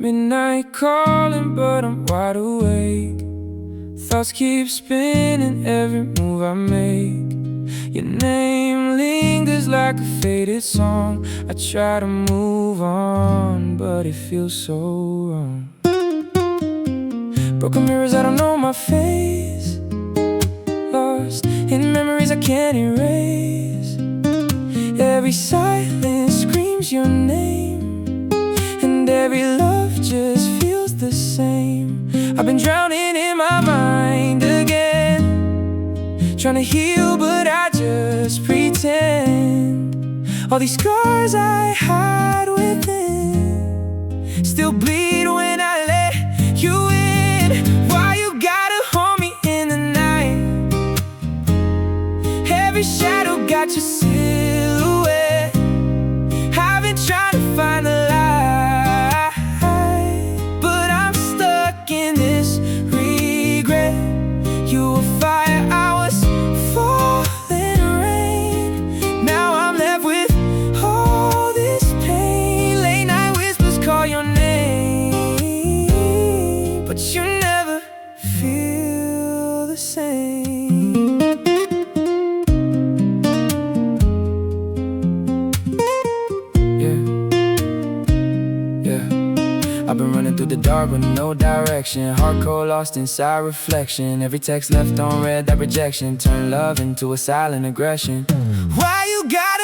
Midnight calling, but I'm wide awake. Thoughts keep spinning every move I make. Your name lingers like a faded song. I try to move on, but it feels so wrong. Broken mirrors, I don't know my face. Lost in memories I can't erase. Every silence screams your name, and every love just feels the same. I've been drowning in my mind again, trying to heal but I just pretend. All these scars I hide within still bleed when I let you in. Why you gotta hold me in the night? Every shadow got your silhouette. I've been trying to find the light, but I'm stuck in this regret. You were fire, I was falling rain. Now I'm left with all this pain. Late night whispers call your name, but you never feel the same. I've been running through the dark with no direction. Heart cold, lost inside reflection. Every text left on read, that rejection turned love into a silent aggression. Why you got